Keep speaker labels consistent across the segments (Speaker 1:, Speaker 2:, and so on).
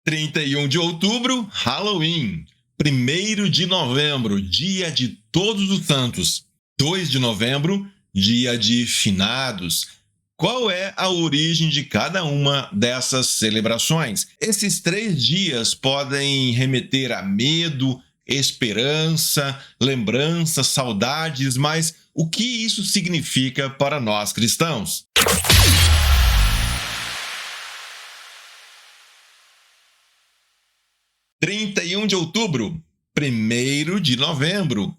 Speaker 1: 31 de outubro, Halloween. 1º de novembro, Dia de Todos os Santos. 2 de novembro, Dia de Finados. Qual é a origem de cada uma dessas celebrações? Esses 3 dias podem remeter a medo, esperança, lembranças, saudades, mas o que isso significa para nós cristãos? 31 de outubro, 1º de novembro,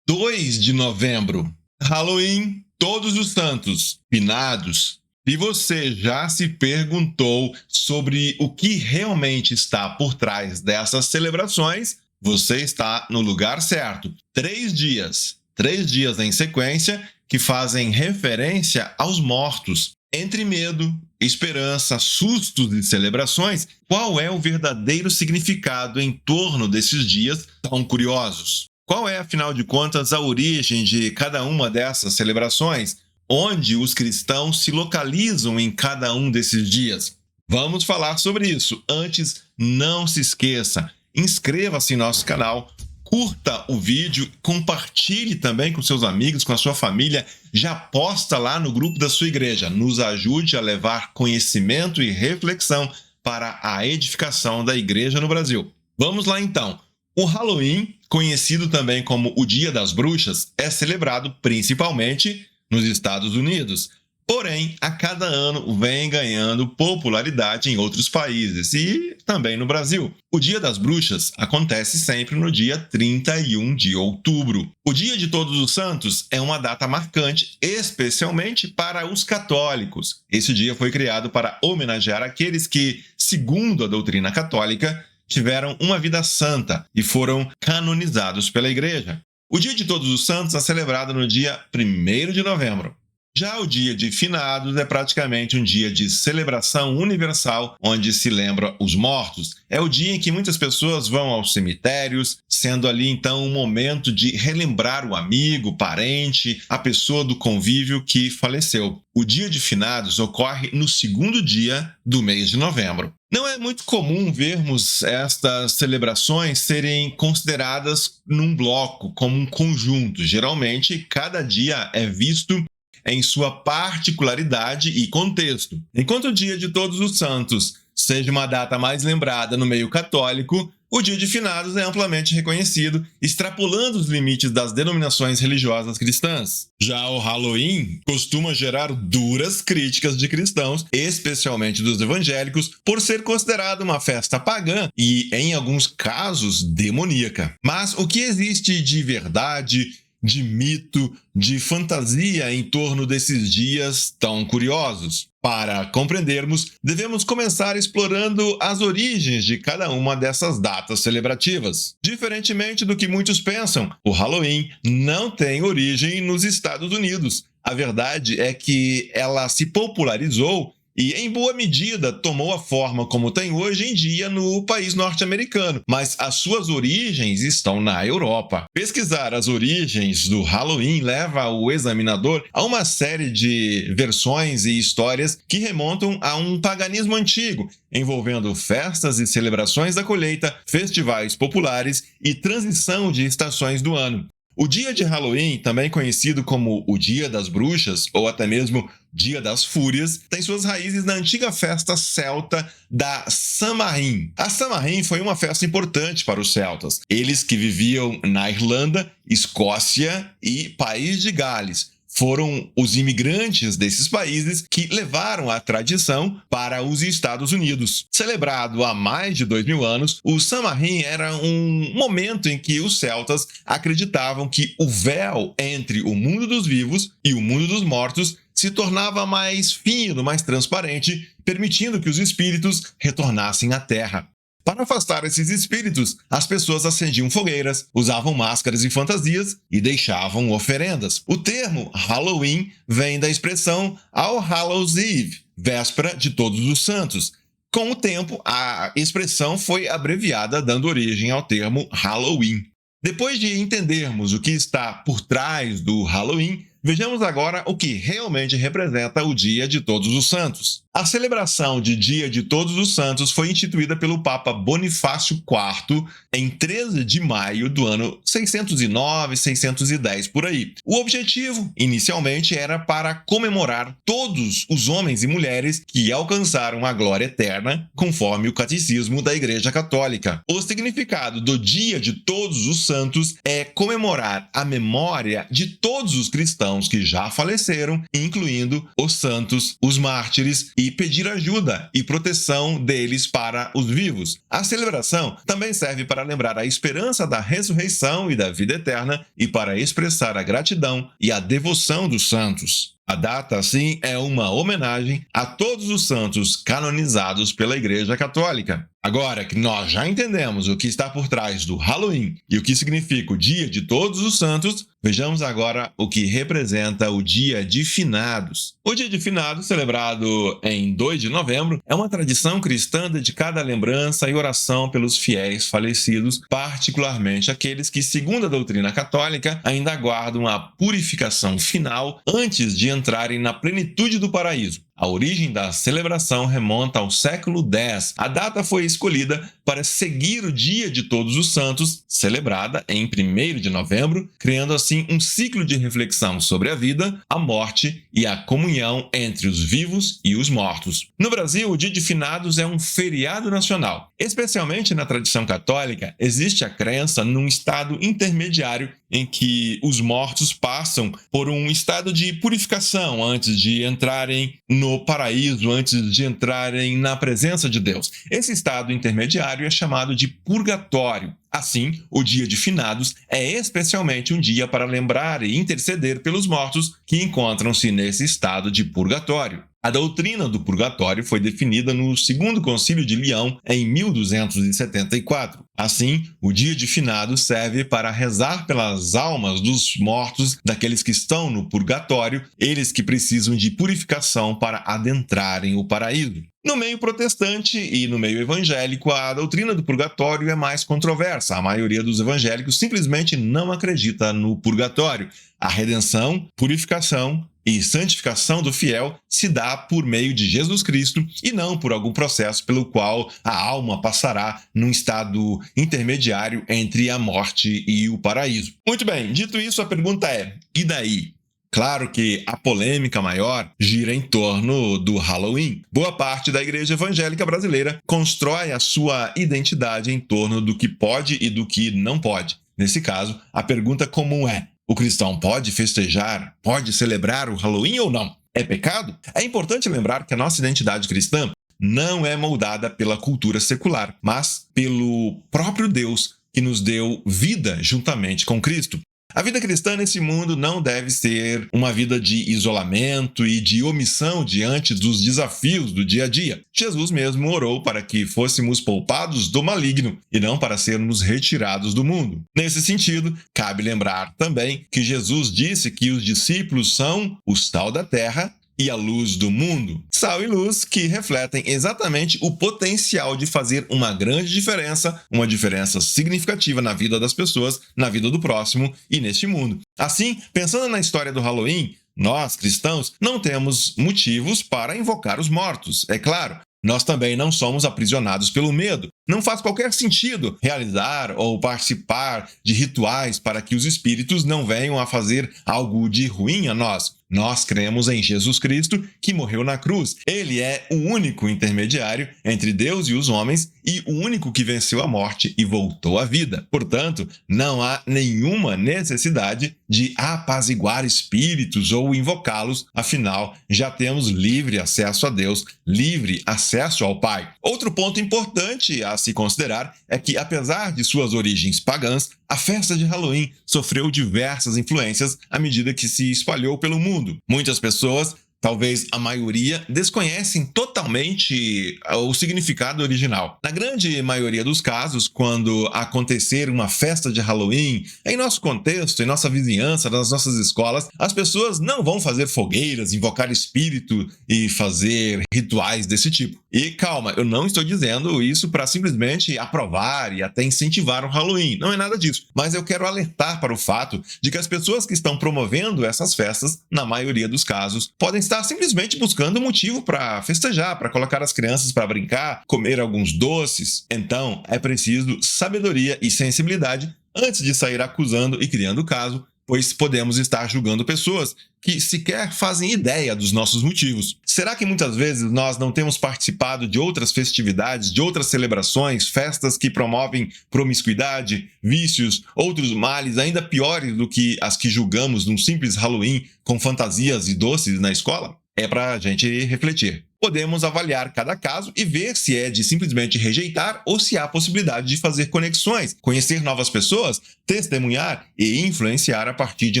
Speaker 1: 2 de novembro, Halloween, Todos os Santos, Finados. E você já se perguntou sobre o que realmente está por trás dessas celebrações? Você está no lugar certo. 3 dias em sequência que fazem referência aos mortos. Entre medo, esperança, sustos e celebrações, qual é o verdadeiro significado em torno desses dias tão curiosos? Qual é, afinal de contas, a origem de cada uma dessas celebrações? Onde os cristãos se localizam em cada um desses dias? Vamos falar sobre isso. Antes, não se esqueça, inscreva-se em nosso canal, curta o vídeo, compartilhe também com seus amigos, com a sua família, já posta lá no grupo da sua igreja. Nos ajude a levar conhecimento e reflexão para a edificação da igreja no Brasil. Vamos lá então. O Halloween, conhecido também como o Dia das Bruxas, é celebrado principalmente nos Estados Unidos. Porém, a cada ano vem ganhando popularidade em outros países e também no Brasil. O Dia das Bruxas acontece sempre no dia 31 de outubro. O Dia de Todos os Santos é uma data marcante, especialmente para os católicos. Esse dia foi criado para homenagear aqueles que, segundo a doutrina católica, tiveram uma vida santa e foram canonizados pela Igreja. O Dia de Todos os Santos é celebrado no dia 1º de novembro. Já o Dia de Finados é praticamente um dia de celebração universal, onde se lembra os mortos. É o dia em que muitas pessoas vão aos cemitérios, sendo ali então um momento de relembrar o amigo, parente, a pessoa do convívio que faleceu. O Dia de Finados ocorre no 2º dia do mês de novembro. Não é muito comum vermos estas celebrações serem consideradas num bloco, como um conjunto. Geralmente, cada dia é visto em sua particularidade e contexto. Enquanto o Dia de Todos os Santos seja uma data mais lembrada no meio católico, o Dia de Finados é amplamente reconhecido, extrapolando os limites das denominações religiosas cristãs. Já o Halloween costuma gerar duras críticas de cristãos, especialmente dos evangélicos, por ser considerado uma festa pagã e, em alguns casos, demoníaca. Mas o que existe de verdade, de mito, de fantasia em torno desses dias tão curiosos? Para compreendermos, devemos começar explorando as origens de cada uma dessas datas celebrativas. Diferentemente do que muitos pensam, o Halloween não tem origem nos Estados Unidos. A verdade é que ela se popularizou e, em boa medida, tomou a forma como tem hoje em dia no país norte-americano, mas as suas origens estão na Europa. Pesquisar as origens do Halloween leva o examinador a uma série de versões e histórias que remontam a um paganismo antigo, envolvendo festas e celebrações da colheita, festivais populares e transição de estações do ano. O dia de Halloween, também conhecido como o Dia das Bruxas ou até mesmo Dia das Fúrias, tem suas raízes na antiga festa celta da Samhain. A Samhain foi uma festa importante para os celtas, eles que viviam na Irlanda, Escócia e País de Gales. Foram os imigrantes desses países que levaram a tradição para os Estados Unidos. Celebrado há mais de 2000 anos, o Samhain era um momento em que os celtas acreditavam que o véu entre o mundo dos vivos e o mundo dos mortos se tornava mais fino, mais transparente, permitindo que os espíritos retornassem à Terra. Para afastar esses espíritos, as pessoas acendiam fogueiras, usavam máscaras e fantasias e deixavam oferendas. O termo Halloween vem da expressão All Hallows Eve, véspera de Todos os Santos. Com o tempo, a expressão foi abreviada, dando origem ao termo Halloween. Depois de entendermos o que está por trás do Halloween, vejamos agora o que realmente representa o Dia de Todos os Santos. A celebração de Dia de Todos os Santos foi instituída pelo Papa Bonifácio IV em 13 de maio do ano 609, 610 por aí. O objetivo, inicialmente, era para comemorar todos os homens e mulheres que alcançaram a glória eterna, conforme o Catecismo da Igreja Católica. O significado do Dia de Todos os Santos é comemorar a memória de todos os cristãos que já faleceram, incluindo os santos, os mártires, e pedir ajuda e proteção deles para os vivos. A celebração também serve para lembrar a esperança da ressurreição e da vida eterna e para expressar a gratidão e a devoção dos santos. A data, assim, é uma homenagem a todos os santos canonizados pela Igreja Católica. Agora que nós já entendemos o que está por trás do Halloween e o que significa o Dia de Todos os Santos, vejamos agora o que representa o Dia de Finados. O Dia de Finados, celebrado em 2 de novembro, é uma tradição cristã dedicada à lembrança e oração pelos fiéis falecidos, particularmente aqueles que, segundo a doutrina católica, ainda aguardam a purificação final antes de entrarem na plenitude do paraíso. A origem da celebração remonta ao século X. A data foi escolhida para seguir o Dia de Todos os Santos, celebrada em 1º de novembro, criando assim um ciclo de reflexão sobre a vida, a morte e a comunhão entre os vivos e os mortos. No Brasil, o Dia de Finados é um feriado nacional. Especialmente na tradição católica, existe a crença num estado intermediário em que os mortos passam por um estado de purificação antes de entrarem no paraíso, antes de entrarem na presença de Deus. Esse estado intermediário é chamado de purgatório. Assim, o Dia de Finados é especialmente um dia para lembrar e interceder pelos mortos que encontram-se nesse estado de purgatório. A doutrina do purgatório foi definida no Segundo Concílio de Leão em 1274. Assim, o Dia de Finados serve para rezar pelas almas dos mortos, daqueles que estão no purgatório, eles que precisam de purificação para adentrarem o paraíso. No meio protestante e no meio evangélico, a doutrina do purgatório é mais controversa. A maioria dos evangélicos simplesmente não acredita no purgatório. A redenção, purificação e santificação do fiel se dá por meio de Jesus Cristo e não por algum processo pelo qual a alma passará num estado intermediário entre a morte e o paraíso. Muito bem, dito isso, a pergunta é: e daí? Claro que a polêmica maior gira em torno do Halloween. Boa parte da igreja evangélica brasileira constrói a sua identidade em torno do que pode e do que não pode. Nesse caso, a pergunta comum é: o cristão pode festejar, pode celebrar o Halloween ou não? É pecado? É importante lembrar que a nossa identidade cristã não é moldada pela cultura secular, mas pelo próprio Deus que nos deu vida juntamente com Cristo. A vida cristã nesse mundo não deve ser uma vida de isolamento e de omissão diante dos desafios do dia a dia. Jesus mesmo orou para que fôssemos poupados do maligno e não para sermos retirados do mundo. Nesse sentido, cabe lembrar também que Jesus disse que os discípulos são o sal da terra e a luz do mundo. Sal e luz que refletem exatamente o potencial de fazer uma grande diferença, uma diferença significativa na vida das pessoas, na vida do próximo e neste mundo. Assim, pensando na história do Halloween, nós, cristãos, não temos motivos para invocar os mortos, é claro. Nós também não somos aprisionados pelo medo. Não faz qualquer sentido realizar ou participar de rituais para que os espíritos não venham a fazer algo de ruim a nós. Nós cremos em Jesus Cristo, que morreu na cruz. Ele é o único intermediário entre Deus e os homens e o único que venceu a morte e voltou à vida. Portanto, não há nenhuma necessidade de apaziguar espíritos ou invocá-los, afinal, já temos livre acesso a Deus, livre acesso ao Pai. Outro ponto importante a se considerar é que, apesar de suas origens pagãs, a festa de Halloween sofreu diversas influências à medida que se espalhou pelo mundo. Muitas pessoas, talvez a maioria, desconhecem totalmente o significado original. Na grande maioria dos casos, quando acontecer uma festa de Halloween, em nosso contexto, em nossa vizinhança, nas nossas escolas, as pessoas não vão fazer fogueiras, invocar espírito e fazer rituais desse tipo. E calma, eu não estou dizendo isso para simplesmente aprovar e até incentivar o Halloween. Não é nada disso. Mas eu quero alertar para o fato de que as pessoas que estão promovendo essas festas, na maioria dos casos, podem estar simplesmente buscando um motivo para festejar, para colocar as crianças para brincar, comer alguns doces. Então, é preciso sabedoria e sensibilidade antes de sair acusando e criando caso, pois podemos estar julgando pessoas que sequer fazem ideia dos nossos motivos. Será que muitas vezes nós não temos participado de outras festividades, de outras celebrações, festas que promovem promiscuidade, vícios, outros males ainda piores do que as que julgamos num simples Halloween com fantasias e doces na escola? É para a gente refletir. Podemos avaliar cada caso e ver se é de simplesmente rejeitar ou se há possibilidade de fazer conexões, conhecer novas pessoas, testemunhar e influenciar a partir de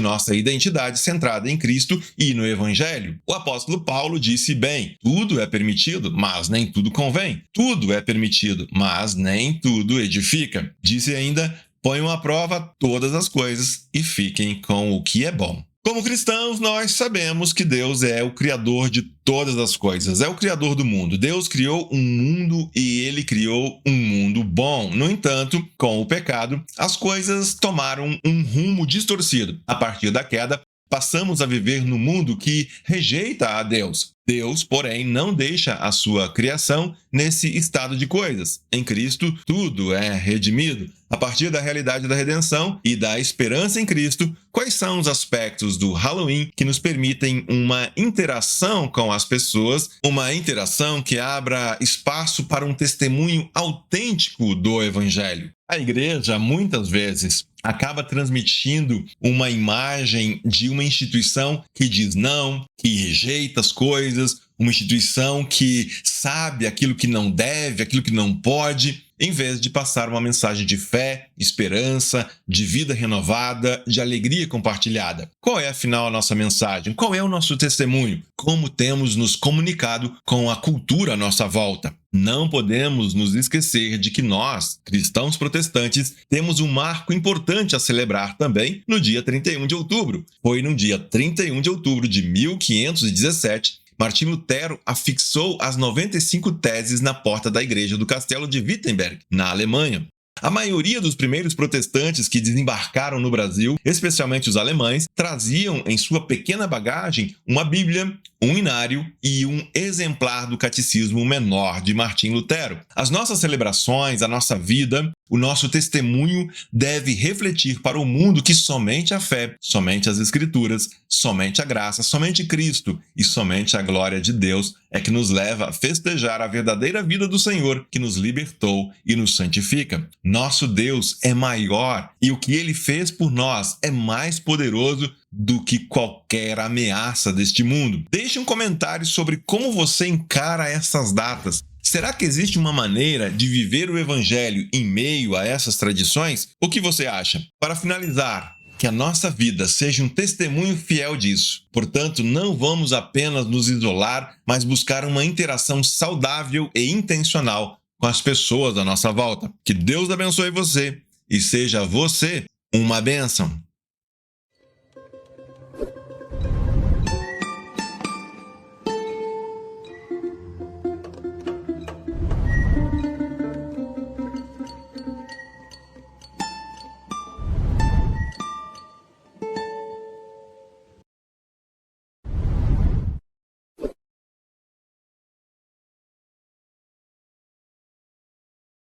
Speaker 1: nossa identidade centrada em Cristo e no Evangelho. O apóstolo Paulo disse bem: tudo é permitido, mas nem tudo convém. Tudo é permitido, mas nem tudo edifica. Disse ainda: ponham à prova todas as coisas e fiquem com o que é bom. Como cristãos, nós sabemos que Deus é o criador de todas as coisas, é o criador do mundo. Deus criou um mundo e ele criou um mundo bom. No entanto, com o pecado, as coisas tomaram um rumo distorcido. A partir da queda, passamos a viver num mundo que rejeita a Deus. Deus, porém, não deixa a sua criação nesse estado de coisas. Em Cristo, tudo é redimido. A partir da realidade da redenção e da esperança em Cristo, quais são os aspectos do Halloween que nos permitem uma interação com as pessoas, uma interação que abra espaço para um testemunho autêntico do Evangelho? A igreja, muitas vezes, acaba transmitindo uma imagem de uma instituição que diz não, que rejeita as coisas, uma instituição que sabe aquilo que não deve, aquilo que não pode, em vez de passar uma mensagem de fé, esperança, de vida renovada, de alegria compartilhada. Qual é, afinal, a nossa mensagem? Qual é o nosso testemunho? Como temos nos comunicado com a cultura à nossa volta? Não podemos nos esquecer de que nós, cristãos protestantes, temos um marco importante a celebrar também no dia 31 de outubro. Foi no dia 31 de outubro de 1517 Martim Lutero afixou as 95 teses na porta da igreja do Castelo de Wittenberg, na Alemanha. A maioria dos primeiros protestantes que desembarcaram no Brasil, especialmente os alemães, traziam em sua pequena bagagem uma Bíblia, um inário e um exemplar do Catecismo Menor de Martim Lutero. As nossas celebrações, a nossa vida, o nosso testemunho deve refletir para o mundo que somente a fé, somente as Escrituras, somente a graça, somente Cristo e somente a glória de Deus é que nos leva a festejar a verdadeira vida do Senhor que nos libertou e nos santifica. Nosso Deus é maior e o que Ele fez por nós é mais poderoso do que qualquer ameaça deste mundo. Deixe um comentário sobre como você encara essas datas. Será que existe uma maneira de viver o Evangelho em meio a essas tradições? O que você acha? Para finalizar, que a nossa vida seja um testemunho fiel disso. Portanto, não vamos apenas nos isolar, mas buscar uma interação saudável e intencional com as pessoas à nossa volta. Que Deus abençoe você e seja você uma bênção.